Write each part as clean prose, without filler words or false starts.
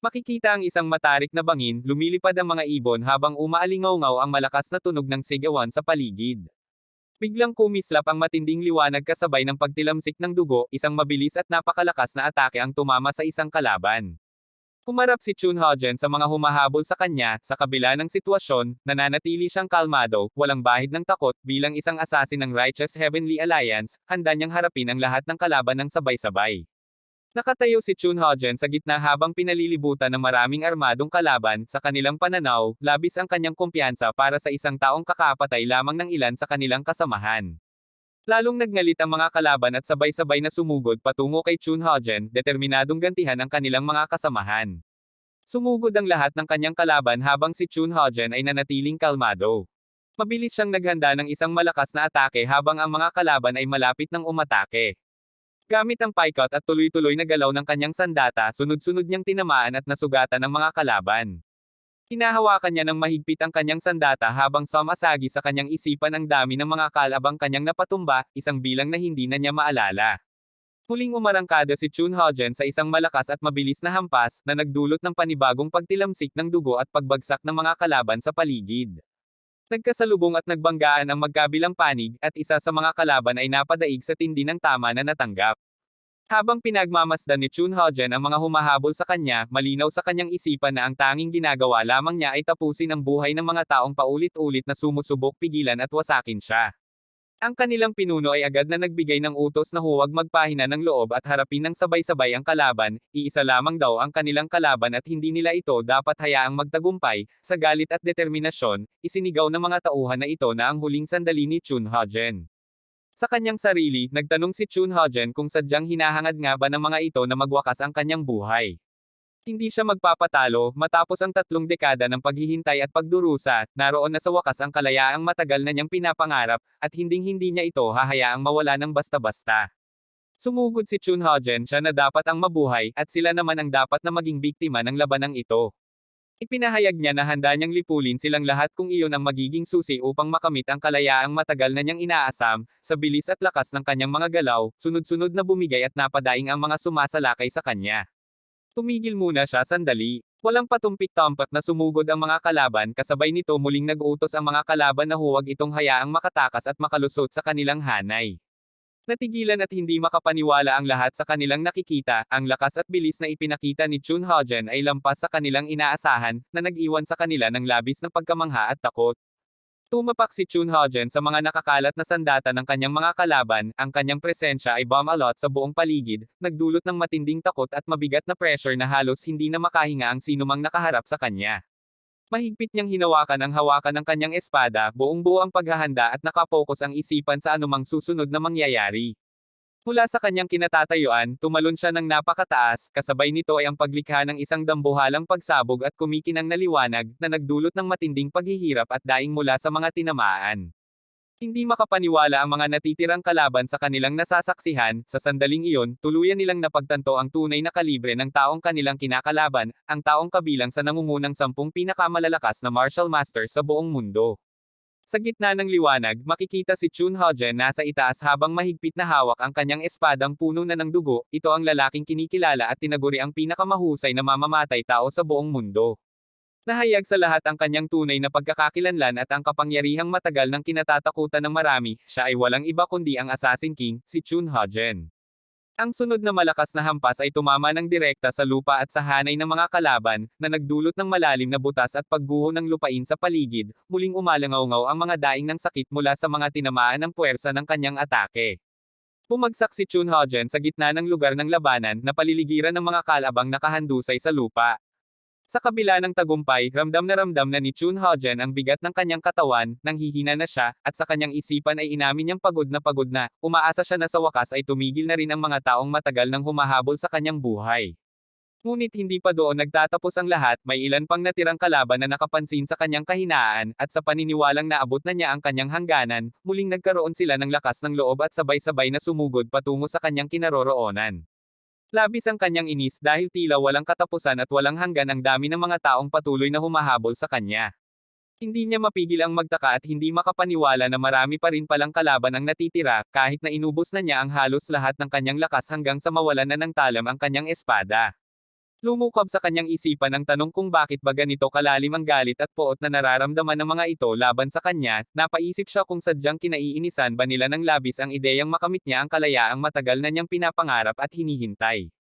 Makikita ang isang matarik na bangin, lumilipad ang mga ibon habang umaalingaw-ngaw ang malakas na tunog ng sigawan sa paligid. Biglang kumislap ang matinding liwanag kasabay ng pagtilamsik ng dugo, isang mabilis at napakalakas na atake ang tumama sa isang kalaban. Humarap si Chun Hojen sa mga humahabol sa kanya, sa kabila ng sitwasyon, nananatili siyang kalmado, walang bahid ng takot, bilang isang assassin ng Righteous Heavenly Alliance, handa niyang harapin ang lahat ng kalaban ng sabay-sabay. Nakatayo si Chun Hojen sa gitna habang pinalilibutan ng maraming armadong kalaban, sa kanilang pananaw, labis ang kanyang kumpiyansa para sa isang taong kakapatay lamang ng ilan sa kanilang kasamahan. Lalong nagngalit ang mga kalaban at sabay-sabay na sumugod patungo kay Chun Hojen, determinadong gantihan ang kanilang mga kasamahan. Sumugod ang lahat ng kanyang kalaban habang si Chun Hojen ay nanatiling kalmado. Mabilis siyang naghanda ng isang malakas na atake habang ang mga kalaban ay malapit ng umatake. Gamit ang paikot at tuloy-tuloy na galaw ng kanyang sandata, sunod-sunod niyang tinamaan at nasugatan ang mga kalaban. Hinahawakan niya ng mahigpit ang kanyang sandata habang sumasagi sa kanyang isipan ang dami ng mga kalabang kanyang napatumba, isang bilang na hindi na niya maalala. Muling umarangkada si Chun Hojen sa isang malakas at mabilis na hampas, na nagdulot ng panibagong pagtilamsik ng dugo at pagbagsak ng mga kalaban sa paligid. Nagkasalubong at nagbanggaan ang magkabilang panig, at isa sa mga kalaban ay napadaig sa tindi ng tama na natanggap. Habang pinagmamasdan ni Chun Hojen ang mga humahabol sa kanya, malinaw sa kanyang isipan na ang tanging ginagawa lamang niya ay tapusin ang buhay ng mga taong paulit-ulit na sumusubok pigilan at wasakin siya. Ang kanilang pinuno ay agad na nagbigay ng utos na huwag magpahina ng loob at harapin ng sabay-sabay ang kalaban, iisa lamang daw ang kanilang kalaban at hindi nila ito dapat hayaang magtagumpay. Sa galit at determinasyon, isinigaw ng mga tauhan na ito na ang huling sandali ni Chun Hojen. Sa kanyang sarili, nagtanong si Chun Hojen kung sadyang hinahangad nga ba ng mga ito na magwakas ang kanyang buhay. Hindi siya magpapatalo, matapos ang 3 dekada ng paghihintay at pagdurusa, naroon na sa wakas ang kalayaang matagal na niyang pinapangarap, at hinding-hindi niya ito hahayaang mawala ng basta-basta. Sumugod si Chun Hojen siya na dapat ang mabuhay, at sila naman ang dapat na maging biktima ng labanang ito. Ipinahayag niya na handa niyang lipulin silang lahat kung iyon ang magiging susi upang makamit ang kalayaang matagal na niyang inaasam. Sa bilis at lakas ng kanyang mga galaw, sunod-sunod na bumigay at napadaing ang mga sumasalakay sa kanya. Tumigil muna siya sandali. Walang patumpik-tampak na sumugod ang mga kalaban, kasabay nito muling nag-utos ang mga kalaban na huwag itong hayaang makatakas at makalusot sa kanilang hanay. Natigilan at hindi makapaniwala ang lahat sa kanilang nakikita, ang lakas at bilis na ipinakita ni Chun Hojen ay lampas sa kanilang inaasahan, na nag-iwan sa kanila ng labis na pagkamangha at takot. Tumapak si Chun Hojen sa mga nakakalat na sandata ng kanyang mga kalaban, ang kanyang presensya ay bumalot sa buong paligid, nagdulot ng matinding takot at mabigat na pressure na halos hindi na makahinga ang sinumang nakaharap sa kanya. Mahigpit niyang hinawakan ang hawakan ng kanyang espada, buong-buo ang paghahanda at nakapokus ang isipan sa anumang susunod na mangyayari. Mula sa kanyang kinatatayuan, tumalon siya ng napakataas, kasabay nito ay ang paglikha ng isang dambuhalang pagsabog at kumikinang na liwanag, na nagdulot ng matinding paghihirap at daing mula sa mga tinamaan. Hindi makapaniwala ang mga natitirang kalaban sa kanilang nasasaksihan, sa sandaling iyon, tuluyan nilang napagtanto ang tunay na kalibre ng taong kanilang kinakalaban, ang taong kabilang sa nangungunang 10 pinakamalalakas na martial master sa buong mundo. Sa gitna ng liwanag, makikita si Chun Hojen nasa itaas habang mahigpit na hawak ang kanyang espadang puno na ng dugo. Ito ang lalaking kinikilala at tinaguri ang pinakamahusay na mamamatay tao sa buong mundo. Nahayag sa lahat ang kanyang tunay na pagkakakilanlan at ang kapangyarihang matagal ng kinatatakutan ng marami. Siya ay walang iba kundi ang Assassin King, si Chun Hojen. Ang sunod na malakas na hampas ay tumama ng direkta sa lupa at sa hanay ng mga kalaban, na nagdulot ng malalim na butas at pagguho ng lupain sa paligid. Muling umalangaw-ngaw ang mga daing ng sakit mula sa mga tinamaan ng puwersa ng kanyang atake. Bumagsak si Chun Hojen sa gitna ng lugar ng labanan, na paliligiran ng mga kalabang nakahandusay sa lupa. Sa kabila ng tagumpay, ramdam na ni Chun Hojen ang bigat ng kanyang katawan, nanghihina na siya, at sa kanyang isipan ay inamin niyang pagod na, umaasa siya na sa wakas ay tumigil na rin ang mga taong matagal nang humahabol sa kanyang buhay. Ngunit hindi pa doon nagtatapos ang lahat, may ilan pang natirang kalaban na nakapansin sa kanyang kahinaan, at sa paniniwalang naabot na niya ang kanyang hangganan, muling nagkaroon sila ng lakas ng loob at sabay-sabay na sumugod patungo sa kanyang kinaroroonan. Labis ang kanyang inis dahil tila walang katapusan at walang hanggan ang dami ng mga taong patuloy na humahabol sa kanya. Hindi niya mapigil ang magtaka at hindi makapaniwala na marami pa rin palang kalaban ang natitira, kahit na inubos na niya ang halos lahat ng kanyang lakas hanggang sa mawalan na ng talam ang kanyang espada. Lumukab sa kanyang isipan ang tanong kung bakit ba ganito kalalim ang galit at poot na nararamdaman ng mga ito laban sa kanya, napaisip siya kung sadyang kinaiinisan ba nila ng labis ang ideyang makamit niya ang kalayaang matagal na niyang pinapangarap at hinihintay.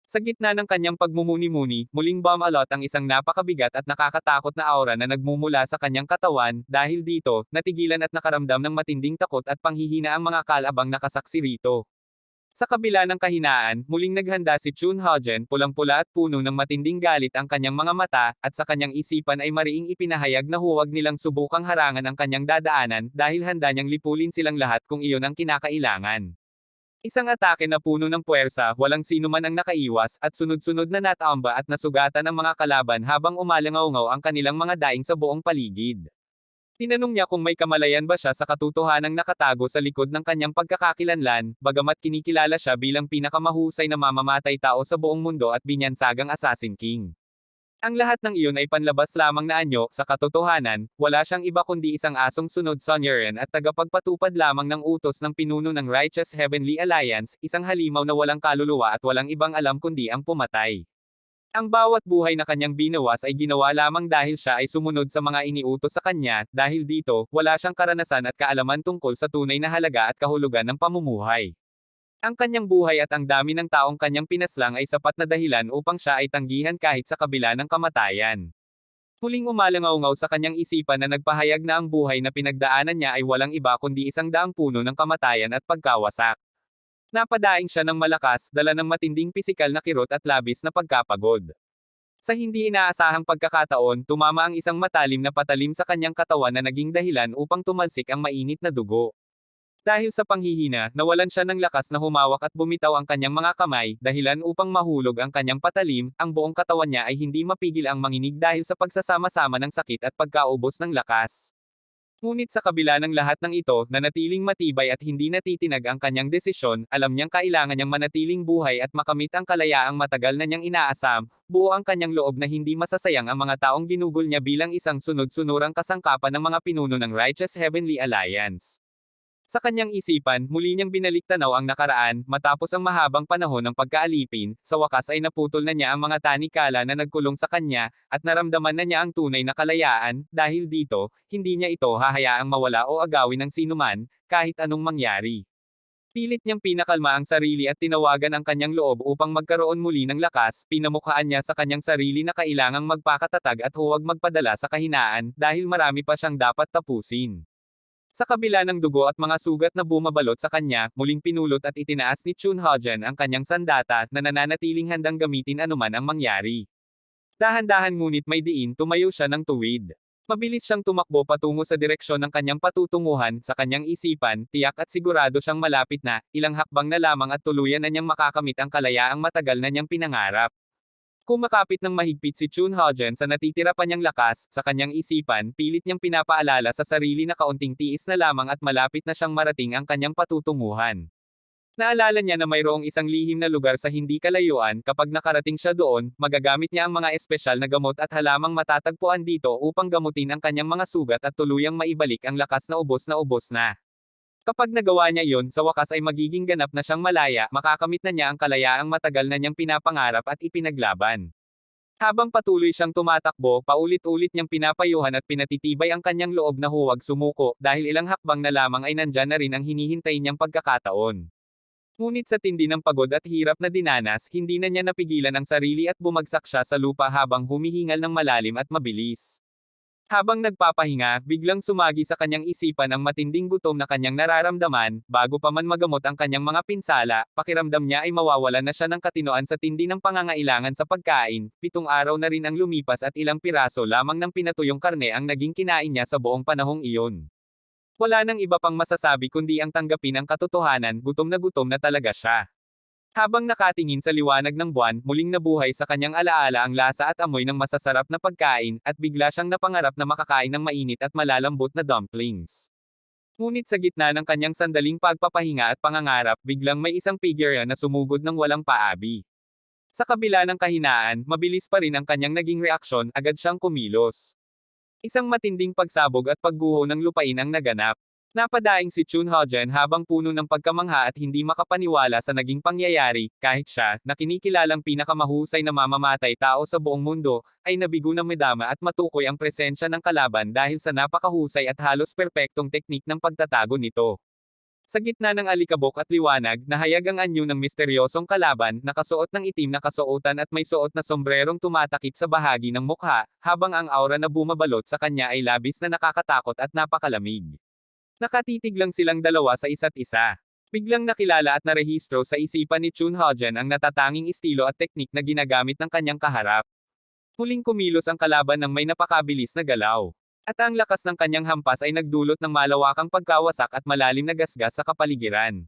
Sa gitna ng kanyang pagmumuni-muni, muling bumalot ang isang napakabigat at nakakatakot na aura na nagmumula sa kanyang katawan, dahil dito, natigilan at nakaramdam ng matinding takot at panghihina ang mga kalabang nakasaksi rito. Sa kabila ng kahinaan, muling naghanda si Chun Haojen, pulang-pula at puno ng matinding galit ang kanyang mga mata, at sa kanyang isipan ay mariing ipinahayag na huwag nilang subukang harangan ang kanyang dadaanan, dahil handa niyang lipulin silang lahat kung iyon ang kinakailangan. Isang atake na puno ng puwersa, walang sino man ang nakaiwas, at sunod-sunod na natamba at nasugatan ang mga kalaban habang umalangaw-ngaw ang kanilang mga daing sa buong paligid. Tinanong niya kung may kamalayan ba siya sa katotohanang nakatago sa likod ng kanyang pagkakakilanlan, bagamat kinikilala siya bilang pinakamahusay na mamamatay tao sa buong mundo at binyansagang Assassin King. Ang lahat ng iyon ay panlabas lamang na anyo, sa katotohanan, wala siyang iba kundi isang asong sunod Sonyerin at tagapagpatupad lamang ng utos ng pinuno ng Righteous Heavenly Alliance, isang halimaw na walang kaluluwa at walang ibang alam kundi ang pumatay. Ang bawat buhay na kanyang binawas ay ginawa lamang dahil siya ay sumunod sa mga iniutos sa kanya, dahil dito, wala siyang karanasan at kaalaman tungkol sa tunay na halaga at kahulugan ng pamumuhay. Ang kanyang buhay at ang dami ng taong kanyang pinaslang ay sapat na dahilan upang siya ay tanggihan kahit sa kabila ng kamatayan. Muling umalangaw-ngaw sa kanyang isipan na nagpahayag na ang buhay na pinagdaanan niya ay walang iba kundi isang daang puno ng kamatayan at pagkawasak. Napadaing siya ng malakas, dala ng matinding pisikal na kirot at labis na pagkapagod. Sa hindi inaasahang pagkakataon, tumama ang isang matalim na patalim sa kanyang katawan na naging dahilan upang tumalsik ang mainit na dugo. Dahil sa panghihina, nawalan siya ng lakas na humawak at bumitaw ang kanyang mga kamay, dahilan upang mahulog ang kanyang patalim, ang buong katawan niya ay hindi mapigil ang manginig dahil sa pagsasama-sama ng sakit at pagkaubos ng lakas. Ngunit sa kabila ng lahat ng ito, nanatiling matibay at hindi natitinag ang kanyang desisyon, alam niyang kailangan niyang manatiling buhay at makamit ang kalayaang matagal na niyang inaasam, buo ang kanyang loob na hindi masasayang ang mga taong ginugol niya bilang isang sunod-sunurang kasangkapan ng mga pinuno ng Righteous Heavenly Alliance. Sa kanyang isipan, muli niyang binalik-tanaw ang nakaraan, matapos ang mahabang panahon ng pagkaalipin, sa wakas ay naputol na niya ang mga tanikala na nagkulong sa kanya, at naramdaman na niya ang tunay na kalayaan, dahil dito, hindi niya ito hahayaang mawala o agawin ng sinuman, kahit anong mangyari. Pilit niyang pinakalma ang sarili at tinawagan ang kanyang loob upang magkaroon muli ng lakas, pinamukhaan niya sa kanyang sarili na kailangang magpakatatag at huwag magpadala sa kahinaan, dahil marami pa siyang dapat tapusin. Sa kabila ng dugo at mga sugat na bumabalot sa kanya, muling pinulot at itinaas ni Chun Haojen ang kanyang sandata, na nananatiling handang gamitin anuman ang mangyari. Dahan-dahan ngunit may diin, tumayo siya ng tuwid. Mabilis siyang tumakbo patungo sa direksyon ng kanyang patutunguhan, sa kanyang isipan, tiyak at sigurado siyang malapit na, ilang hakbang na lamang at tuluyan na niyang makakamit ang kalayaang matagal na niyang pinangarap. Kumakapit ng mahigpit si Chun Haojen sa natitira pa niyang lakas, sa kanyang isipan, pilit niyang pinapaalala sa sarili na kaunting tiis na lamang at malapit na siyang marating ang kanyang patutunguhan. Naalala niya na mayroong isang lihim na lugar sa hindi kalayuan, kapag nakarating siya doon, magagamit niya ang mga espesyal na gamot at halamang matatagpuan dito upang gamutin ang kanyang mga sugat at tuluyang maibalik ang lakas na ubos na. Kapag nagawa niya iyon, sa wakas ay magiging ganap na siyang malaya, makakamit na niya ang kalayaang matagal na niyang pinapangarap at ipinaglaban. Habang patuloy siyang tumatakbo, paulit-ulit niyang pinapayuhan at pinatitibay ang kanyang loob na huwag sumuko, dahil ilang hakbang na lamang ay nandyan na rin ang hinihintay niyang pagkakataon. Ngunit sa tindi ng pagod at hirap na dinanas, hindi na niya napigilan ang sarili at bumagsak siya sa lupa habang humihingal ng malalim at mabilis. Habang nagpapahinga, biglang sumagi sa kanyang isipan ang matinding gutom na kanyang nararamdaman, bago pa man magamot ang kanyang mga pinsala, pakiramdam niya ay mawawalan na siya ng katinoan sa tindi ng pangangailangan sa pagkain, 7 araw na rin ang lumipas at ilang piraso lamang ng pinatuyong karne ang naging kinain niya sa buong panahong iyon. Wala nang iba pang masasabi kundi ang tanggapin ang katotohanan, gutom na talaga siya. Habang nakatingin sa liwanag ng buwan, muling nabuhay sa kanyang alaala ang lasa at amoy ng masasarap na pagkain, at bigla siyang napangarap na makakain ng mainit at malalambot na dumplings. Ngunit sa gitna ng kanyang sandaling pagpapahinga at pangangarap, biglang may isang figure na sumugod ng walang paabi. Sa kabila ng kahinaan, mabilis pa rin ang kanyang naging reaksyon, agad siyang kumilos. Isang matinding pagsabog at pagguho ng lupain ang naganap. Napadaing si Chun Hojen habang puno ng pagkamangha at hindi makapaniwala sa naging pangyayari, kahit siya, na kinikilalang pinakamahusay na mamamatay tao sa buong mundo, ay nabigo na madama at matukoy ang presensya ng kalaban dahil sa napakahusay at halos perpektong teknik ng pagtatago nito. Sa gitna ng alikabok at liwanag, nahayag ang anyo ng misteryosong kalaban, nakasuot ng itim na kasuotan at may suot na sombrerong tumatakip sa bahagi ng mukha, habang ang aura na bumabalot sa kanya ay labis na nakakatakot at napakalamig. Nakatitig lang silang dalawa sa isa't isa. Biglang nakilala at narehistro sa isipan ni Chun Hojen ang natatanging estilo at teknik na ginagamit ng kanyang kaharap. Muling kumilos ang kalaban ng may napakabilis na galaw. At ang lakas ng kanyang hampas ay nagdulot ng malawakang pagkawasak at malalim na gasgas sa kapaligiran.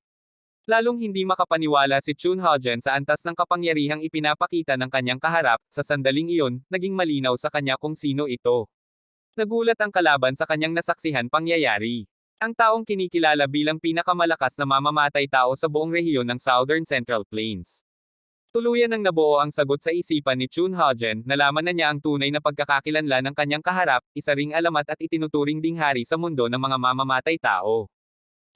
Lalong hindi makapaniwala si Chun Hojen sa antas ng kapangyarihang ipinapakita ng kanyang kaharap, sa sandaling iyon, naging malinaw sa kanya kung sino ito. Nagulat ang kalaban sa kanyang nasaksihan pangyayari. Ang taong kinikilala bilang pinakamalakas na mamamatay tao sa buong rehiyon ng Southern Central Plains. Tuluyan ng nabuo ang sagot sa isipan ni Chun Hojen, nalaman na niya ang tunay na pagkakakilanlan ng kanyang kaharap, isa ring alamat at itinuturing ding hari sa mundo ng mga mamamatay tao.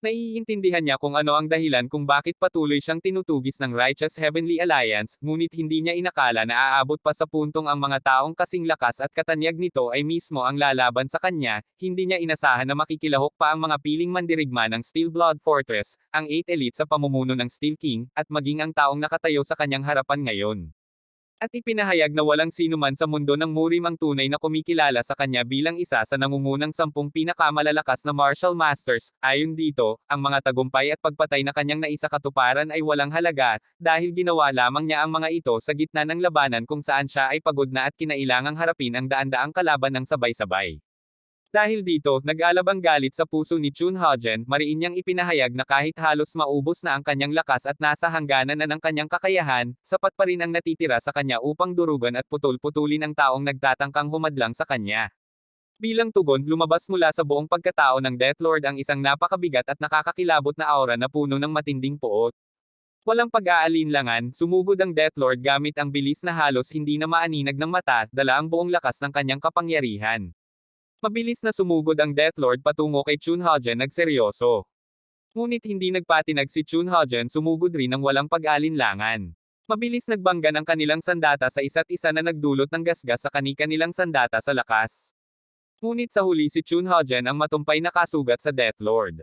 Naiintindihan niya kung ano ang dahilan kung bakit patuloy siyang tinutugis ng Righteous Heavenly Alliance, ngunit hindi niya inakala na aabot pa sa puntong ang mga taong kasing lakas at katanyag nito ay mismo ang lalaban sa kanya. Hindi niya inasahan na makikilahok pa ang mga piling mandirigma ng Steel Blood Fortress, ang 8 elite sa pamumuno ng Steel King, at maging ang taong nakatayo sa kanyang harapan ngayon. At ipinahayag na walang sinuman sa mundo ng Murim ang tunay na kumikilala sa kanya bilang isa sa nangungunang 10 pinakamalalakas na martial masters. Ayon dito, ang mga tagumpay at pagpatay na kanyang naisakatuparan ay walang halaga, dahil ginawa lamang niya ang mga ito sa gitna ng labanan kung saan siya ay pagod na at kinailangang harapin ang daan-daang kalaban ng sabay-sabay. Dahil dito, nag-alab ang galit sa puso ni Chun Hojen, mariin niyang ipinahayag na kahit halos maubos na ang kanyang lakas at nasa hangganan na ng kanyang kakayahan, sapat pa rin ang natitira sa kanya upang durugan at putol-putulin ang taong nagtatangkang humadlang sa kanya. Bilang tugon, lumabas mula sa buong pagkatao ng Death Lord ang isang napakabigat at nakakakilabot na aura na puno ng matinding puot. Walang pag-aalinlangan, sumugod ang Death Lord gamit ang bilis na halos hindi na maaninag ng mata, dala ang buong lakas ng kanyang kapangyarihan. Mabilis na sumugod ang Death Lord patungo kay Chun Hojen nagseryoso. Ngunit hindi nagpatinag si Chun Hojen, sumugod rin ng walang pag-alinlangan. Mabilis nagbanggan ang kanilang sandata sa isa't isa na nagdulot ng gasgas sa kani-kanilang sandata sa lakas. Ngunit sa huli si Chun Hojen ang matumpay na kasugat sa Death Lord.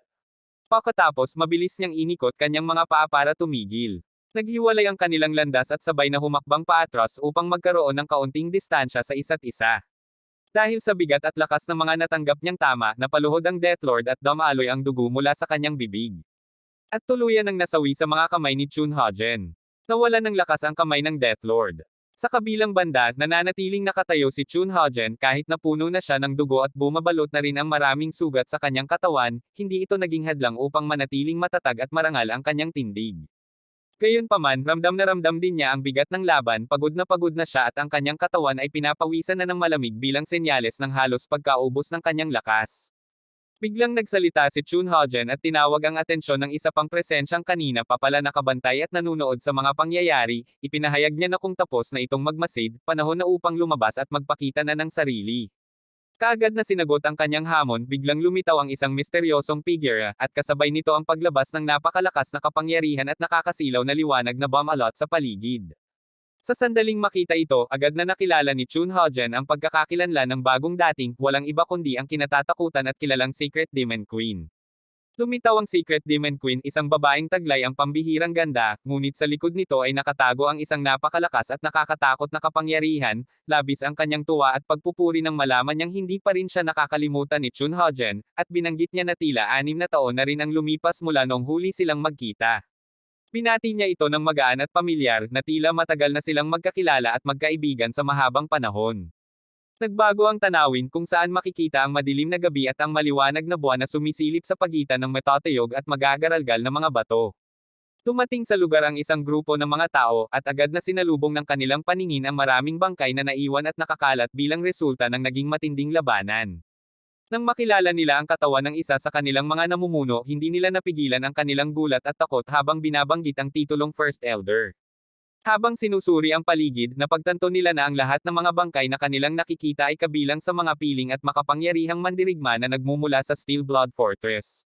Pagkatapos mabilis niyang inikot kanyang mga paa para tumigil. Naghiwalay ang kanilang landas at sabay na humakbang paatras upang magkaroon ng kaunting distansya sa isa't isa. Dahil sa bigat at lakas ng mga natanggap niyang tama, napaluhod ang Death Lord at dumaloy ang dugo mula sa kanyang bibig. At tuluyan ang nasawi sa mga kamay ni Chun Hojen. Nawalan ng lakas ang kamay ng Death Lord. Sa kabilang banda, nananatiling nakatayo si Chun Hojen kahit napuno na siya ng dugo at bumabalot na rin ang maraming sugat sa kanyang katawan, hindi ito naging hadlang upang manatiling matatag at marangal ang kanyang tindig. Gayunpaman, ramdam na ramdam din niya ang bigat ng laban, pagod na siya at ang kanyang katawan ay pinapawisan na ng malamig bilang senyales ng halos pagkaubos ng kanyang lakas. Biglang nagsalita si Chun Hojen at tinawag ang atensyon ng isa pang presensyang kanina pa pala nakabantay at nanunood sa mga pangyayari. Ipinahayag niya na kung tapos na itong magmasid, panahon na upang lumabas at magpakita na ng sarili. Kaagad na sinagot ang kanyang hamon, biglang lumitaw ang isang misteryosong figure, at kasabay nito ang paglabas ng napakalakas na kapangyarihan at nakakasilaw na liwanag na bomb-alot sa paligid. Sa sandaling makita ito, agad na nakilala ni Chun Hojen ang pagkakakilanlan ng bagong dating, walang iba kundi ang kinatatakutan at kilalang Secret Demon Queen. Lumitaw ang Secret Demon Queen, isang babaeng taglay ang pambihirang ganda, ngunit sa likod nito ay nakatago ang isang napakalakas at nakakatakot na kapangyarihan, labis ang kanyang tuwa at pagpupuri nang malaman niyang hindi pa rin siya nakakalimutan ni Chun Hojen, at binanggit niya na tila 6 na taon na rin ang lumipas mula noong huli silang magkita. Binati niya ito ng magaan at pamilyar, na tila matagal na silang magkakilala at magkaibigan sa mahabang panahon. Nagbago ang tanawin kung saan makikita ang madilim na gabi at ang maliwanag na buwan na sumisilip sa pagitan ng matatayog at magagaralgal na mga bato. Dumating sa lugar ang isang grupo ng mga tao, at agad na sinalubong ng kanilang paningin ang maraming bangkay na naiwan at nakakalat bilang resulta ng naging matinding labanan. Nang makilala nila ang katawan ng isa sa kanilang mga namumuno, hindi nila napigilan ang kanilang gulat at takot habang binabanggit ang titulong First Elder. Habang sinusuri ang paligid, napagtanto nila na ang lahat ng mga bangkay na kanilang nakikita ay kabilang sa mga piling at makapangyarihang mandirigma na nagmumula sa Steel Blood Fortress.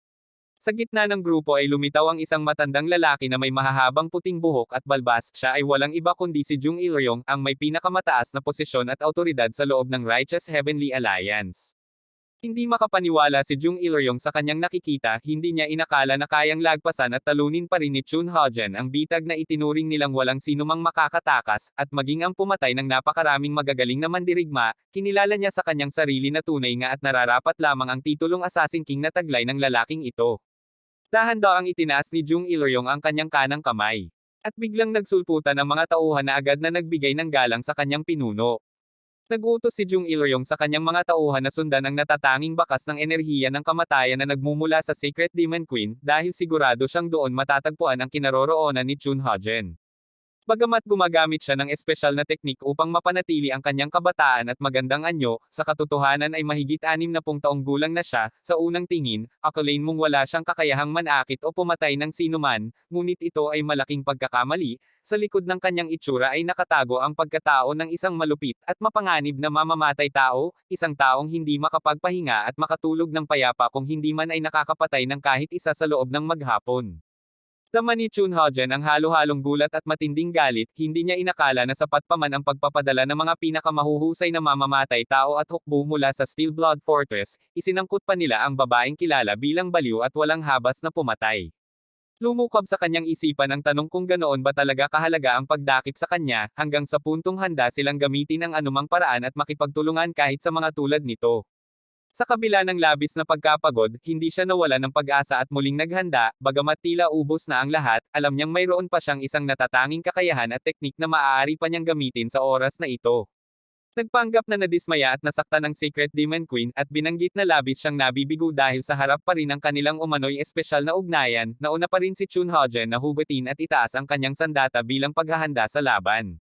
Sa gitna ng grupo ay lumitaw ang isang matandang lalaki na may mahahabang puting buhok at balbas. Siya ay walang iba kundi si Jung Il-ryong, ang may pinakamataas na posisyon at autoridad sa loob ng Righteous Heavenly Alliance. Hindi makapaniwala si Jung Il-ryong sa kanyang nakikita, hindi niya inakala na kayang lagpasan at talunin pa rin ni Chun Ho-jen ang bitag na itinuring nilang walang sinumang makakatakas, at maging ang pumatay ng napakaraming magagaling na mandirigma, kinilala niya sa kanyang sarili na tunay nga at nararapat lamang ang titulong Assassin King na taglay ng lalaking ito. Dahan-daang itinaas ni Jung Il-ryong ang kanyang kanang kamay. At biglang nagsulputan ang mga tauhan na agad na nagbigay ng galang sa kanyang pinuno. Nagutos si Jung Il-ryong sa kanyang mga tauhan na sundan ang natatanging bakas ng enerhiya ng kamatayan na nagmumula sa Secret Demon Queen, dahil sigurado siyang doon matatagpuan ang kinaroroonan ni Chun Ho-jen. Bagamat gumagamit siya ng espesyal na teknik upang mapanatili ang kanyang kabataan at magandang anyo, sa katotohanan ay mahigit 60 taong gulang na siya. Sa unang tingin, akalain mong wala siyang kakayahang manakit o pumatay ng sinuman, ngunit ito ay malaking pagkakamali. Sa likod ng kanyang itsura ay nakatago ang pagkatao ng isang malupit at mapanganib na mamamatay tao, isang taong hindi makapagpahinga at makatulog ng payapa kung hindi man ay nakakapatay ng kahit isa sa loob ng maghapon. Dama ni Chun Ho-jen ang halo-halong gulat at matinding galit, hindi niya inakala na sapat pa man ang pagpapadala ng mga pinakamahuhusay na mamamatay tao at hukbo mula sa Steel Blood Fortress, isinangkot pa nila ang babaeng kilala bilang baliw at walang habas na pumatay. Lumukab sa kanyang isipan ang tanong kung ganoon ba talaga kahalaga ang pagdakip sa kanya, hanggang sa puntong handa silang gamitin ang anumang paraan at makipagtulungan kahit sa mga tulad nito. Sa kabila ng labis na pagkapagod, hindi siya nawala ng pag-asa at muling naghanda, bagamat tila ubos na ang lahat, alam niyang mayroon pa siyang isang natatanging kakayahan at teknik na maaari pa niyang gamitin sa oras na ito. Nagpanggap na nadismaya at nasaktan ng Secret Demon Queen, at binanggit na labis siyang nabibigo dahil sa harap pa rin ng kanilang umano'y espesyal na ugnayan. Nauna pa rin si Chun Ho-jen na hugutin at itaas ang kanyang sandata bilang paghahanda sa laban.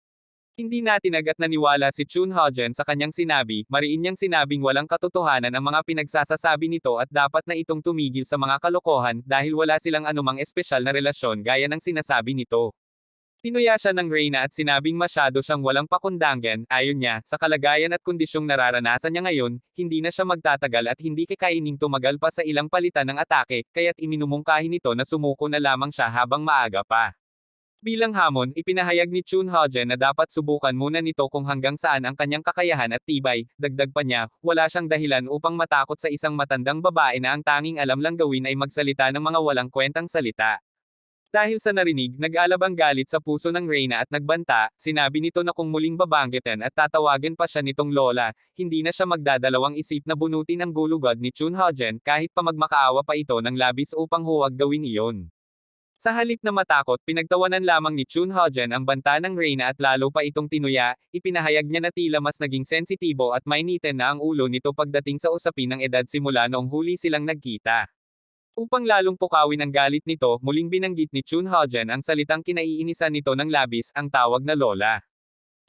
Hindi natinag at naniwala si Chun Ho-jen sa kanyang sinabi, mariin niyang sinabing walang katotohanan ang mga pinagsasasabi nito at dapat na itong tumigil sa mga kalokohan dahil wala silang anumang espesyal na relasyon gaya ng sinasabi nito. Tinuya siya ng Reyna at sinabing masyado siyang walang pakundangan, ayon niya, sa kalagayan at kondisyong nararanasan niya ngayon, hindi na siya magtatagal at hindi kakayaning tumagal pa sa ilang palitan ng atake, kaya't iminumungkahi nito na sumuko na lamang siya habang maaga pa. Bilang hamon, ipinahayag ni Chun Ho-jen na dapat subukan muna nito kung hanggang saan ang kanyang kakayahan at tibay. Dagdag pa niya, wala siyang dahilan upang matakot sa isang matandang babae na ang tanging alam lang gawin ay magsalita ng mga walang kwentang salita. Dahil sa narinig, nag-alab ang galit sa puso ng Reyna at nagbanta, sinabi nito na kung muling babanggitin at tatawagin pa siya nitong lola, hindi na siya magdadalawang isip na bunutin ang gulugod ni Chun Ho-jen kahit pa magmakaawa pa ito ng labis upang huwag gawin iyon. Sa halip na matakot, pinagtawanan lamang ni Chun Ho-jen ang banta ng Reyna at lalo pa itong tinuya, ipinahayag niya na tila mas naging sensitibo at mainitin na ang ulo nito pagdating sa usapin ng edad simula noong huli silang nagkita. Upang lalong pukawin ang galit nito, muling binanggit ni Chun Ho-jen ang salitang kinaiinisan nito ng labis, ang tawag na lola.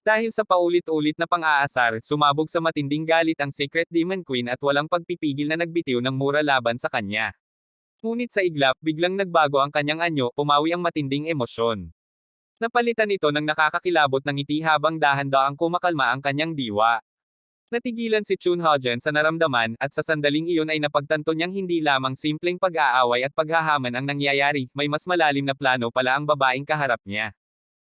Dahil sa paulit-ulit na pang-aasar, sumabog sa matinding galit ang Secret Demon Queen at walang pagpipigil na nagbitiw ng mura laban sa kanya. Ngunit sa iglap, biglang nagbago ang kanyang anyo, pumawi ang matinding emosyon. Napalitan ito ng nakakakilabot ng ngiti habang dahan-daang kumakalma ang kanyang diwa. Natigilan si Chun Ho-jen sa naramdaman, at sa sandaling iyon ay napagtanto niyang hindi lamang simpleng pag-aaway at paghahaman ang nangyayari, may mas malalim na plano pala ang babaeng kaharap niya.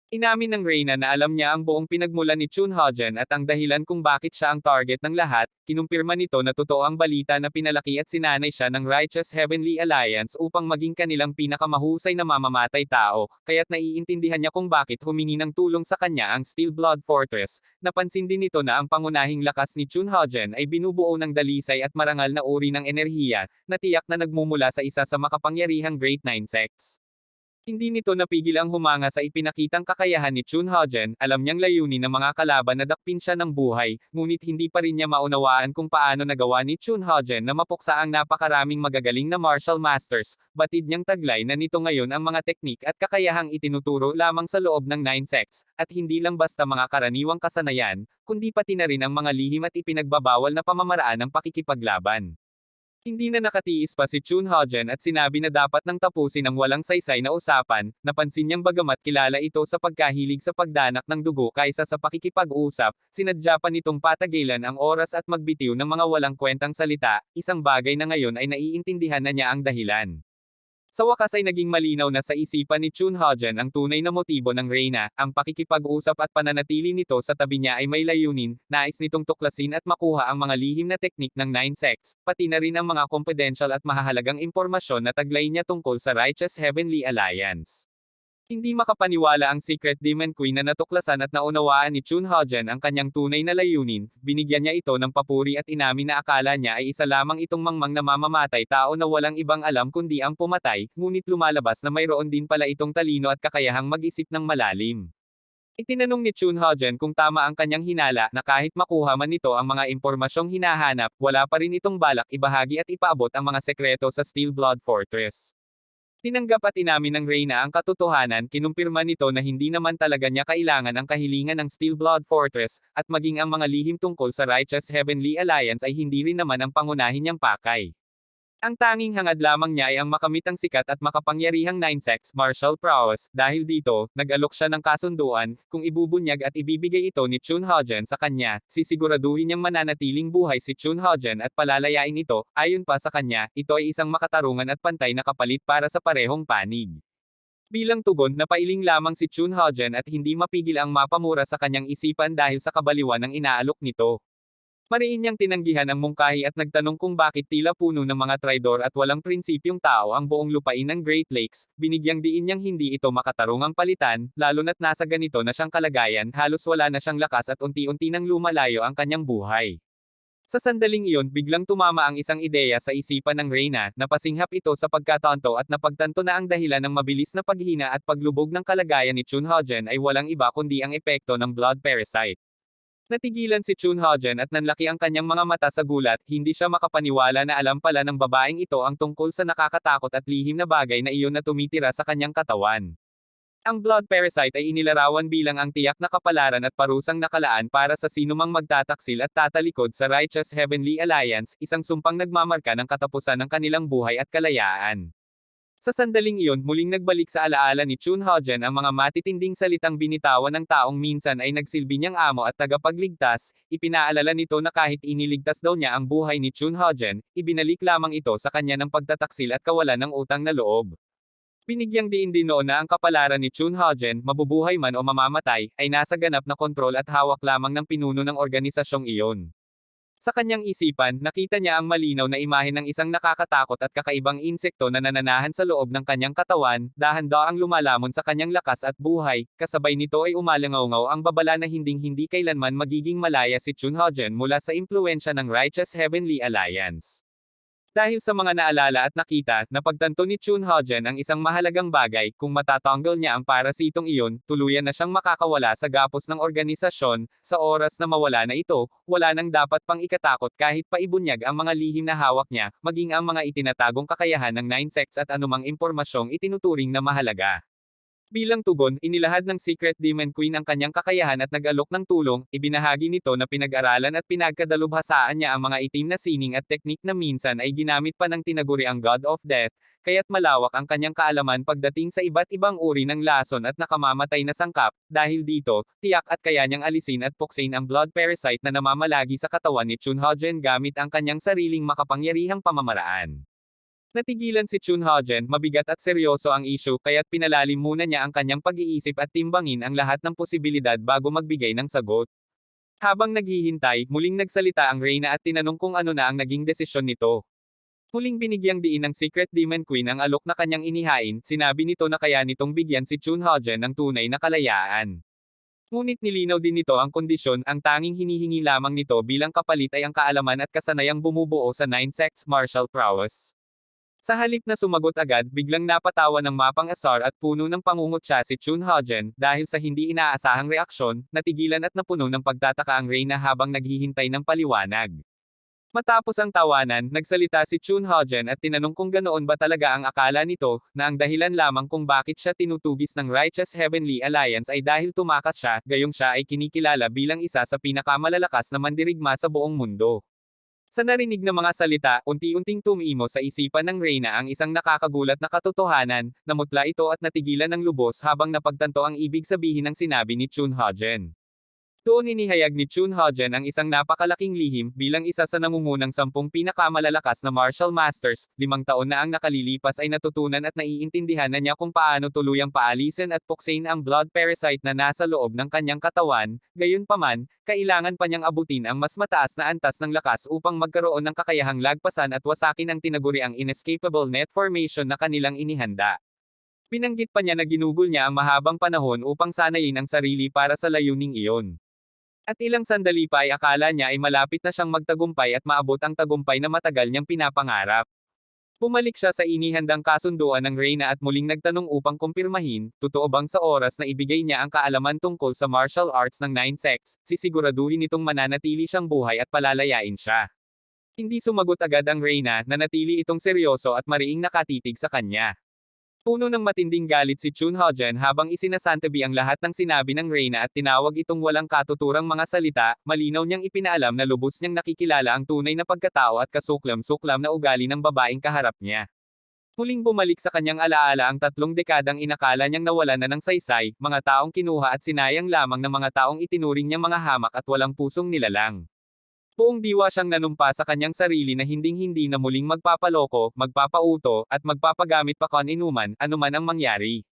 Inamin ng Reyna na alam niya ang buong pinagmulan ni Chun Ho-jen at ang dahilan kung bakit siya ang target ng lahat. Kinumpirma nito na totoo ang balita na pinalaki at sinanay siya ng Righteous Heavenly Alliance upang maging kanilang pinakamahusay na mamamatay tao, kaya't naiintindihan niya kung bakit humingi ng tulong sa kanya ang Steel Blood Fortress. Napansin din nito na ang pangunahing lakas ni Chun Ho-jen ay binubuo ng dalisay at marangal na uri ng enerhiya, na tiyak na nagmumula sa isa sa makapangyarihang Great Nine Sects. Hindi nito napigil ang humanga sa ipinakitang kakayahan ni Chun Ho-jen, alam niyang layunin ng mga kalaban na dakpin siya ng buhay, ngunit hindi pa rin niya maunawaan kung paano nagawa ni Chun Ho-jen na mapuksa ang napakaraming magagaling na martial masters. Batid niyang taglay na nito ngayon ang mga teknik at kakayahang itinuturo lamang sa loob ng Nine Sects, at hindi lang basta mga karaniwang kasanayan, kundi pati na rin ang mga lihim at ipinagbabawal na pamamaraan ng pakikipaglaban. Hindi na nakatiis pa si Chun Ho-jen at sinabi na dapat nang tapusin ang walang saysay na usapan. Napansin niyang bagamat kilala ito sa pagkahilig sa pagdanak ng dugo kaysa sa pakikipag-usap, sinadya pa nitong patagilan ang oras at magbitiw ng mga walang kwentang salita, isang bagay na ngayon ay naiintindihan na niya ang dahilan. Sa wakas ay naging malinaw na sa isipan ni Chun Hojen ang tunay na motibo ng Reyna, ang pakikipag-usap at pananatili nito sa tabi niya ay may layunin, nais nitong tuklasin at makuha ang mga lihim na teknik ng Nine Sects, pati na rin ang mga confidential at mahahalagang impormasyon na taglay niya tungkol sa Righteous Heavenly Alliance. Hindi makapaniwala ang Secret Demon Queen na natuklasan at naunawaan ni Chun Hojen ang kanyang tunay na layunin, binigyan niya ito ng papuri at inamin na akala niya ay isa lamang itong mangmang na mamamatay tao na walang ibang alam kundi ang pumatay, ngunit lumalabas na mayroon din pala itong talino at kakayahang mag-isip ng malalim. Itinanong ni Chun Hojen kung tama ang kanyang hinala na kahit makuha man nito ang mga impormasyong hinahanap, wala pa rin itong balak ibahagi at ipaabot ang mga sekreto sa Steel Blood Fortress. Tinanggap at inamin ng Reyna ang katotohanan, kinumpirma nito na hindi naman talaga niya kailangan ang kahilingan ng Steel Blood Fortress, at maging ang mga lihim tungkol sa Righteous Heavenly Alliance ay hindi rin naman ang pangunahin niyang pakay. Ang tanging hangad lamang niya ay ang makamit ang sikat at makapangyarihang Nine Sects martial prowess, dahil dito, nag-alok siya ng kasunduan, kung ibubunyag at ibibigay ito ni Chun Hojen sa kanya, sisiguraduhin niyang mananatiling buhay si Chun Hojen at palalayain ito, ayon pa sa kanya, ito ay isang makatarungan at pantay na kapalit para sa parehong panig. Bilang tugon, napailing lamang si Chun Hojen at hindi mapigil ang mapamura sa kanyang isipan dahil sa kabaliwan ng inaalok nito. Mariin niyang tinanggihan ang mungkahi at nagtanong kung bakit tila puno ng mga traidor at walang prinsipyong tao ang buong lupain ng Great Lakes, binigyang diin niyang hindi ito makatarungang palitan, lalo na't nasa ganito na siyang kalagayan, halos wala na siyang lakas at unti-unti nang lumalayo ang kanyang buhay. Sa sandaling iyon, biglang tumama ang isang ideya sa isipan ng Reyna, napasinghap ito sa pagkatanto at napagtanto na ang dahilan ng mabilis na paghina at paglubog ng kalagayan ni Chun Hojen ay walang iba kundi ang epekto ng blood parasite. Natigilan si Chun Hojen at nanlaki ang kanyang mga mata sa gulat, hindi siya makapaniwala na alam pala ng babaeng ito ang tungkol sa nakakatakot at lihim na bagay na iyon na tumitira sa kanyang katawan. Ang blood parasite ay inilarawan bilang ang tiyak na kapalaran at parusang nakalaan para sa sinumang magtataksil at tatalikod sa Righteous Heavenly Alliance, isang sumpang nagmamarka ng katapusan ng kanilang buhay at kalayaan. Sa sandaling iyon, muling nagbalik sa alaala ni Chun Hojen ang mga matitinding salitang binitawan ng taong minsan ay nagsilbi niyang amo at tagapagligtas, ipinaalala nito na kahit iniligtas daw niya ang buhay ni Chun Hojen, ibinalik lamang ito sa kanya ng pagtataksil at kawalan ng utang na loob. Binigyang diin din noon na ang kapalaran ni Chun Hojen, mabubuhay man o mamamatay, ay nasa ganap na kontrol at hawak lamang ng pinuno ng organisasyong iyon. Sa kanyang isipan, nakita niya ang malinaw na imahe ng isang nakakatakot at kakaibang insekto na nananahan sa loob ng kanyang katawan, dahan-daang lumalamon sa kanyang lakas at buhay, kasabay nito ay umalangaw ang babala na hinding-hindi kailanman magiging malaya si Chun Hojen mula sa impluwensya ng Righteous Heavenly Alliance. Dahil sa mga naalala at nakita, napagtanto ni Chun Hojen ang isang mahalagang bagay, kung matatanggal niya ang parasitong iyon, tuluyan na siyang makakawala sa gapos ng organisasyon, sa oras na mawala na ito, wala nang dapat pang ikatakot kahit paibunyag ang mga lihim na hawak niya, maging ang mga itinatagong kakayahan ng Nine Sects at anumang impormasyong itinuturing na mahalaga. Bilang tugon, inilahad ng Secret Demon Queen ang kanyang kakayahan at nag-alok ng tulong, ibinahagi nito na pinag-aralan at pinagkadalubhasaan niya ang mga itim na sining at teknik na minsan ay ginamit pa ng tinaguriang God of Death, kaya't malawak ang kanyang kaalaman pagdating sa iba't ibang uri ng lason at nakamamatay na sangkap, dahil dito, tiyak at kaya niyang alisin at puksain ang blood parasite na namamalagi sa katawan ni Chun Hojen gamit ang kanyang sariling makapangyarihang pamamaraan. Natigilan si Chun Hojen, mabigat at seryoso ang issue kaya't pinalalim muna niya ang kanyang pag-iisip at timbangin ang lahat ng posibilidad bago magbigay ng sagot. Habang naghihintay, muling nagsalita ang Reyna at tinanong kung ano na ang naging desisyon nito. Muling binigyang diin ng Secret Demon Queen ang alok na kanyang inihain, sinabi nito na kaya nitong bigyan si Chun Hojen ng tunay na kalayaan. Ngunit nilinaw din nito ang kondisyon, ang tanging hinihingi lamang nito bilang kapalit ay ang kaalaman at kasanayang bumubuo sa Nine Sects martial prowess. Sa halip na sumagot agad, biglang napatawa ng mapang-asar at puno ng pangungutya si Chun Hojen, dahil sa hindi inaasahang reaksyon, natigilan at napuno ng pagtataka ang Reyna habang naghihintay ng paliwanag. Matapos ang tawanan, nagsalita si Chun Hojen at tinanong kung ganoon ba talaga ang akala nito, na ang dahilan lamang kung bakit siya tinutugis ng Righteous Heavenly Alliance ay dahil tumakas siya, gayong siya ay kinikilala bilang isa sa pinakamalalakas na mandirigma sa buong mundo. Sa narinig na mga salita, unti-unting tumimo sa isipan ng Reyna ang isang nakakagulat na katotohanan, namutla ito at natigilan ng lubos habang napagtanto ang ibig sabihin ng sinabi ni Chun Hojen. Doon inihayag ni Chun Ho-jen ang isang napakalaking lihim bilang isa sa nangungunang 10 pinakamalalakas na martial masters. 5 taon na ang nakalilipas ay natutunan at naiintindihan na niya kung paano tuluyang paalisin at puksain ang blood parasite na nasa loob ng kanyang katawan. Gayunpaman, kailangan pa niyang abutin ang mas mataas na antas ng lakas upang magkaroon ng kakayahang lagpasan at wasakin ang tinaguriang inescapable net formation na kanilang inihanda. Binanggit pa niya na ginugol niya ang mahabang panahon upang sanayin ang sarili para sa layuning iyon. At ilang sandali pa ay akala niya ay malapit na siyang magtagumpay at maabot ang tagumpay na matagal niyang pinapangarap. Bumalik siya sa inihandang kasunduan ng Reyna at muling nagtanong upang kumpirmahin, totoo bang sa oras na ibigay niya ang kaalaman tungkol sa martial arts ng Nine Sects, sisiguraduhin itong mananatili siyang buhay at palalayain siya. Hindi sumagot agad ang Reyna, nanatili itong seryoso at mariing nakatitig sa kanya. Puno ng matinding galit si Chun Ho-jen habang isinasantabi ang lahat ng sinabi ng Reyna at tinawag itong walang katuturang mga salita. Malinaw niyang ipinaalam na lubos niyang nakikilala ang tunay na pagkatao at kasuklam-suklam na ugali ng babaeng kaharap niya. Muling bumalik sa kanyang alaala ang 3 dekadang inakala niyang nawalan na ng saysay, mga taong kinuha at sinayang lamang ng mga taong itinuring niyang mga hamak at walang pusong nilalang. Buong diwa siyang nanumpa sa kanyang sarili na hinding-hindi na muling magpapaloko, magpapauto, at magpapagamit pa kaninuman, anuman ang mangyari.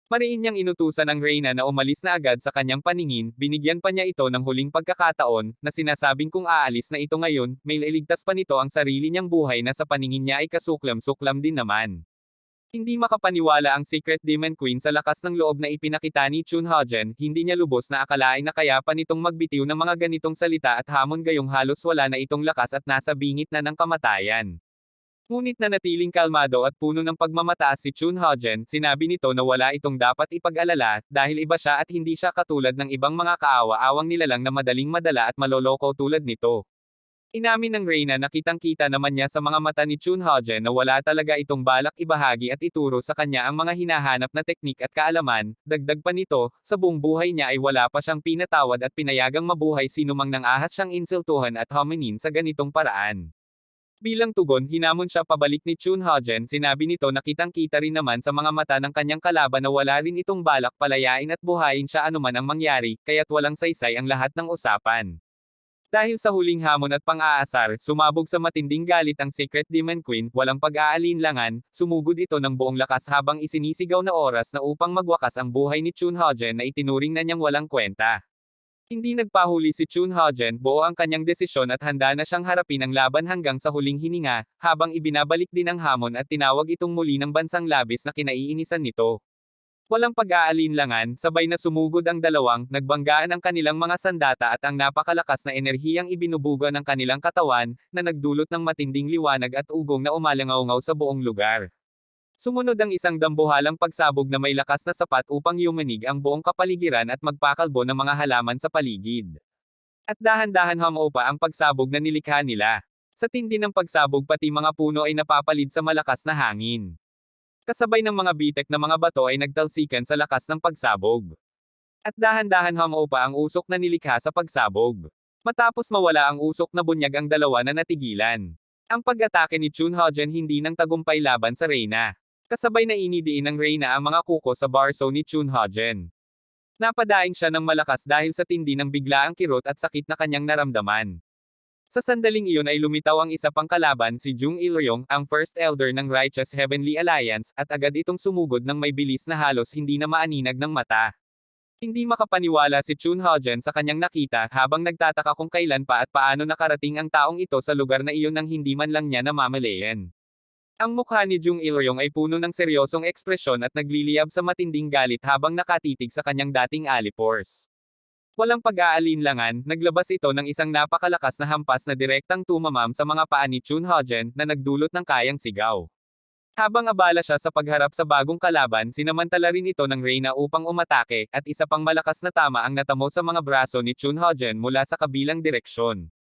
Mariin niyang inutusan ang Reyna na umalis na agad sa kanyang paningin, binigyan pa niya ito ng huling pagkakataon, na sinasabing kung aalis na ito ngayon, may iligtas pa nito ang sarili niyang buhay na sa paningin niya ay kasuklam-suklam din naman. Hindi makapaniwala ang Secret Demon Queen sa lakas ng loob na ipinakita ni Chun Ho-jen, hindi niya lubos na akalain na kaya pa nitong magbitiw ng mga ganitong salita at hamon gayong halos wala na itong lakas at nasa bingit na ng kamatayan. Ngunit nanatiling kalmado at puno ng pagmamataas si Chun Ho-jen, sinabi nito na wala itong dapat ipag-alala, dahil iba siya at hindi siya katulad ng ibang mga kaawa-awang nilalang na madaling madala at maloloko tulad nito. Inamin ng Reyna na kitang-kita naman niya sa mga mata ni Chun Ho-jen na wala talaga itong balak ibahagi at ituro sa kanya ang mga hinahanap na teknik at kaalaman. Dagdag pa nito, sa buong buhay niya ay wala pa siyang pinatawad at pinayagang mabuhay sinumang nang ahas siyang insultuhan at hominin sa ganitong paraan. Bilang tugon, hinamon siya pabalik ni Chun Ho-jen, sinabi nito na kitang-kita rin naman sa mga mata ng kanyang kalaban na wala rin itong balak palayain at buhayin siya anuman ang mangyari, kaya't walang saysay ang lahat ng usapan. Dahil sa huling hamon at pang-aasar, sumabog sa matinding galit ang Secret Demon Queen, walang pag-aalinlangan, sumugod ito ng buong lakas habang isinisigaw na oras na upang magwakas ang buhay ni Chun Ho-jen na itinuring na niyang walang kwenta. Hindi nagpahuli si Chun Ho-jen, buo ang kanyang desisyon at handa na siyang harapin ang laban hanggang sa huling hininga, habang ibinabalik din ang hamon at tinawag itong muli ng bansang labis na kinaiinisan nito. Walang pag-aalinlangan, sabay na sumugod ang dalawang, nagbanggaan ang kanilang mga sandata at ang napakalakas na enerhiyang ibinubuga ng kanilang katawan, na nagdulot ng matinding liwanag at ugong na umalangaw-ngaw sa buong lugar. Sumunod ang isang dambuhalang pagsabog na may lakas na sapat upang yumanig ang buong kapaligiran at magpakalbo ng mga halaman sa paligid. At dahan-dahan humaw pa ang pagsabog na nilikha nila. Sa tindi ng pagsabog pati mga puno ay napapalid sa malakas na hangin. Kasabay ng mga bitek na mga bato ay nagtalsikan sa lakas ng pagsabog. At dahan-dahan humaw pa ang usok na nilikha sa pagsabog. Matapos mawala ang usok na bunyag ang dalawa na natigilan. Ang pag-atake ni Chun Ho-jen hindi nang tagumpay laban sa Reyna. Kasabay na inidiin ng Reyna ang mga kuko sa barso ni Chun Ho-jen. Napadaing siya ng malakas dahil sa tindi ng biglaang kirot at sakit na kanyang naramdaman. Sa sandaling iyon ay lumitaw ang isa pang kalaban si Jung Il-ryong, ang First Elder ng Righteous Heavenly Alliance, at agad itong sumugod ng may bilis na halos hindi na maaninag ng mata. Hindi makapaniwala si Chun Ho-jen sa kanyang nakita, habang nagtataka kung kailan pa at paano nakarating ang taong ito sa lugar na iyon nang hindi man lang niya namamalayan. Ang mukha ni Jung Il-ryong ay puno ng seryosong ekspresyon at nagliliyab sa matinding galit habang nakatitig sa kanyang dating alipors. Walang pag-aalinlangan, naglabas ito ng isang napakalakas na hampas na direktang tumamam sa mga paa ni Chun Ho-jen, na nagdulot ng kayang sigaw. Habang abala siya sa pagharap sa bagong kalaban, sinamantala rin ito ng Reyna upang umatake, at isa pang malakas na tama ang natamo sa mga braso ni Chun Ho-jen mula sa kabilang direksyon.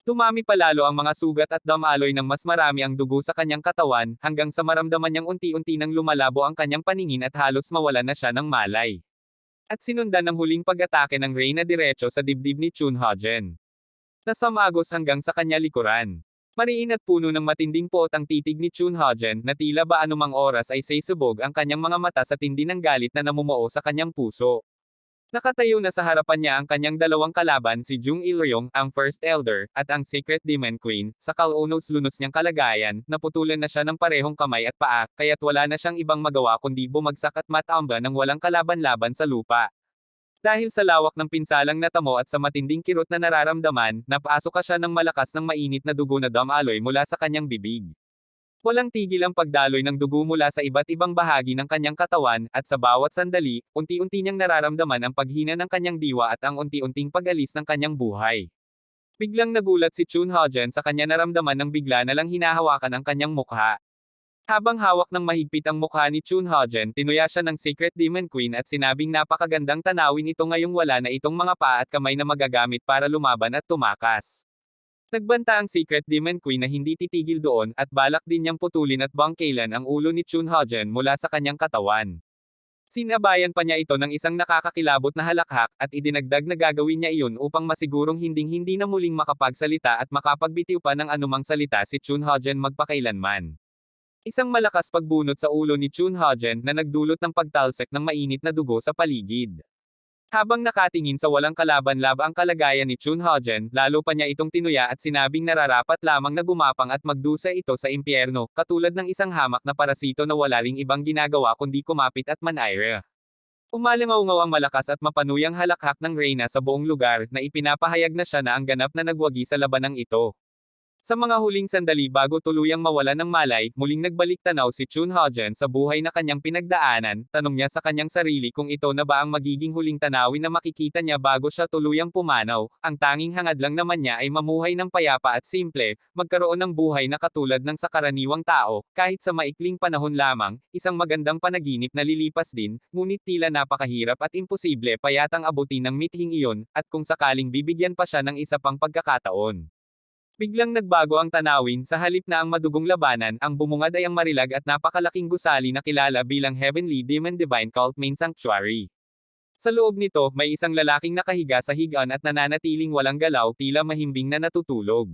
Tumami palalo ang mga sugat at damaloy ng mas marami ang dugo sa kanyang katawan, hanggang sa maramdaman niyang unti-unti nang lumalabo ang kanyang paningin at halos mawalan na siya ng malay. At sinundan ng huling pag-atake ng Reyna diretso sa dibdib ni Chun Ho-jen. Nasamagos hanggang sa kanya likuran. Mariin at puno ng matinding poot ang titig ni Chun Ho-jen, na tila ba anumang oras ay sisubog ang kanyang mga mata sa tindi ng galit na namumuo sa kanyang puso. Nakatayo na sa harapan niya ang kanyang dalawang kalaban si Jung Il-ryong, ang First Elder, at ang Secret Demon Queen. Sa kaunos-lunos niyang kalagayan, naputulan na siya ng parehong kamay at paa, kaya't wala na siyang ibang magawa kundi bumagsak at matamba ng walang kalaban-laban sa lupa. Dahil sa lawak ng pinsalang natamo at sa matinding kirot na nararamdaman, napasok ka siya ng malakas ng mainit na dugo na damaloy mula sa kanyang bibig. Walang tigil ang pagdaloy ng dugo mula sa iba't ibang bahagi ng kanyang katawan, at sa bawat sandali, unti-unti niyang nararamdaman ang paghina ng kanyang diwa at ang unti-unting pag-alis ng kanyang buhay. Biglang nagulat si Chun Haojen sa kanya naramdaman ng bigla na lang hinahawakan ang kanyang mukha. Habang hawak ng mahigpit ang mukha ni Chun Haojen, tinuya siya ng Secret Demon Queen at sinabing napakagandang tanawin ito ngayong wala na itong mga paa at kamay na magagamit para lumaban at tumakas. Nagbanta ang Secret Demon Queen na hindi titigil doon, at balak din niyang putulin at bangkailan ang ulo ni Chun Haojen mula sa kanyang katawan. Sinabayan pa niya ito ng isang nakakakilabot na halakhak, at idinagdag na gagawin niya iyon upang masigurong hinding-hindi na muling makapagsalita at makapagbitiw pa ng anumang salita si Chun Haojen magpakailanman. Isang malakas pagbunot sa ulo ni Chun Haojen na nagdulot ng pagtalsik ng mainit na dugo sa paligid. Habang nakatingin sa walang kalaban-laba ang kalagayan ni Chun Haojen, lalo pa niya itong tinuya at sinabing nararapat lamang na gumapang at magdusa ito sa impyerno, katulad ng isang hamak na parasito na wala ring ibang ginagawa kundi kumapit at manaira. Umalingaw-ngaw ang malakas at mapanuyang halakhak ng reyna sa buong lugar, na ipinapahayag na siya na ang ganap na nagwagi sa labanang ito. Sa mga huling sandali bago tuluyang mawala ng malay, muling nagbalik tanaw si Chun Haojen sa buhay na kanyang pinagdaanan. Tanong niya sa kanyang sarili kung ito na ba ang magiging huling tanawin na makikita niya bago siya tuluyang pumanaw. Ang tanging hangad lang naman niya ay mamuhay ng payapa at simple, magkaroon ng buhay na katulad ng sa karaniwang tao, kahit sa maikling panahon lamang, isang magandang panaginip na lilipas din, ngunit tila napakahirap at imposible pa yatang abutin ng mithing iyon, at kung sakaling bibigyan pa siya ng isa pang pagkakataon. Biglang nagbago ang tanawin, sa halip na ang madugong labanan, ang bumungad ay ang marilag at napakalaking gusali na kilala bilang Heavenly Demon Divine Cult Main Sanctuary. Sa loob nito, may isang lalaking nakahiga sa higaan at nananatiling walang galaw, tila mahimbing na natutulog.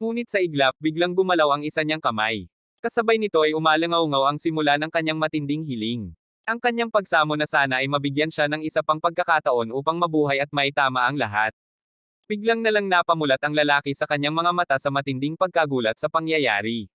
Ngunit sa iglap, biglang gumalaw ang isa niyang kamay. Kasabay nito ay umalangaw-ngaw ang simula ng kanyang matinding hiling. Ang kanyang pagsamo na sana ay mabigyan siya ng isa pang pagkakataon upang mabuhay at maitama ang lahat. Biglang nalang napamulat ang lalaki sa kanyang mga mata sa matinding pagkagulat sa pangyayari.